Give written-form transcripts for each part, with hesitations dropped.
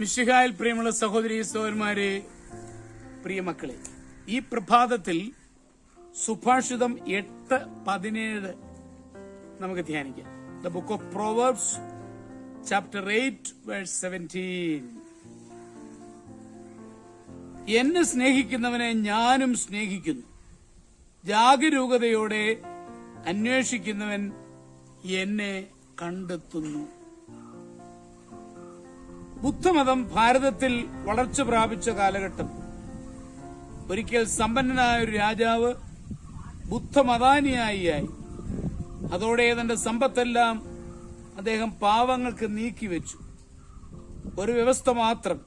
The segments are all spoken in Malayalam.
മിശിഹായിൽ പ്രിയമുള്ള സഹോദരി സഹോദരന്മാരെ, പ്രിയ മക്കളെ, ഈ പ്രഭാതത്തിൽ സുഭാഷിതം 8:17 നമുക്ക് ധ്യാനിക്കാം. The book of proverbs chapter 8 verse 17. എന്നെ സ്നേഹിക്കുന്നവനെ ഞാനും സ്നേഹിക്കുന്നു, ജാഗരൂകതയോടെ അന്വേഷിക്കുന്നവൻ എന്നെ കണ്ടെത്തുന്നു. ബുദ്ധമതം ഭാരതത്തിൽ വളർച്ച പ്രാപിച്ച കാലഘട്ടം. ഒരിക്കൽ സമ്പന്നനായ ഒരു രാജാവ് ബുദ്ധമതാനുയായി. അതോടെ തന്റെ സമ്പത്തെല്ലാം അദ്ദേഹം പാവങ്ങൾക്ക് നീക്കിവെച്ചു. ഒരു വ്യവസ്ഥ മാത്രം,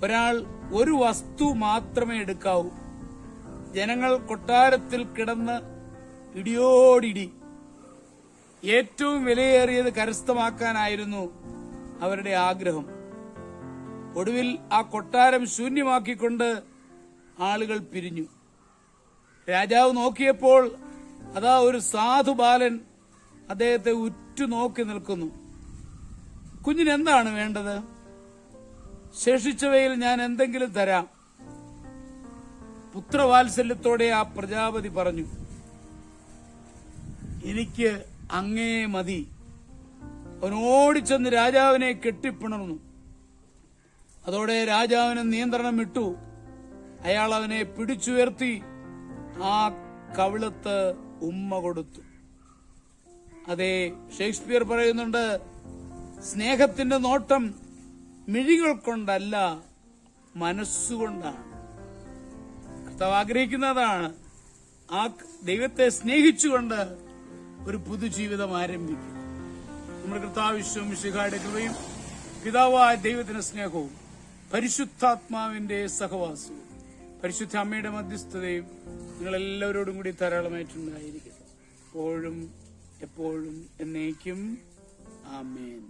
ഒരാൾ ഒരു വസ്തു മാത്രമേ എടുക്കാവൂ. ജനങ്ങൾ കൊട്ടാരത്തിൽ കിടന്ന് ഇടിയോടിടി ഏറ്റവും വിലയേറിയത് കരസ്ഥമാക്കാനായിരുന്നു അവരുടെ ആഗ്രഹം. ഒടുവിൽ ആ കൊട്ടാരം ശൂന്യമാക്കിക്കൊണ്ട് ആളുകൾ പിരിഞ്ഞു. രാജാവ് നോക്കിയപ്പോൾ അതാ ഒരു സാധുബാലൻ അദ്ദേഹത്തെ ഉറ്റുനോക്കി നിൽക്കുന്നു. കുഞ്ഞിന് എന്താണ് വേണ്ടത്? ശേഷിച്ചവയിൽ ഞാൻ എന്തെങ്കിലും തരാം. പുത്രവാത്സല്യത്തോടെ ആ പ്രജാപതി പറഞ്ഞു, എനിക്ക് അങ്ങേ മതി. അവൻ ഓടിച്ചെന്ന് രാജാവിനെ കെട്ടിപ്പിണർന്നു. അതോടെ രാജാവിന് നിയന്ത്രണം വിട്ടു. അയാൾ അവനെ പിടിച്ചുയർത്തി ആ കവിളത്ത് ഉമ്മ കൊടുത്തു. അതെ, ഷേക്സ്പിയർ പറയുന്നുണ്ട്, സ്നേഹത്തിന്റെ നോട്ടം മിഴികൾ കൊണ്ടല്ല, മനസ്സുകൊണ്ടാണ്. കർത്താവ് ആഗ്രഹിക്കുന്നതാണ്, ആ ദൈവത്തെ സ്നേഹിച്ചുകൊണ്ട് ഒരു പുതുജീവിതം ആരംഭിക്കും. നമ്മുടെ കർത്താവ് മിശിഹായുടെ കൃപയും പിതാവായ ദൈവത്തിന്റെ സ്നേഹവും പരിശുദ്ധാത്മാവിന്റെ സഹവാസവും പരിശുദ്ധ അമ്മയുടെ മധ്യസ്ഥതയും നിങ്ങളെല്ലാവരോടും കൂടി ധാരാളമായിട്ടുണ്ടായിരിക്കും, എപ്പോഴും എപ്പോഴും എന്നേക്കും. ആമേൻ.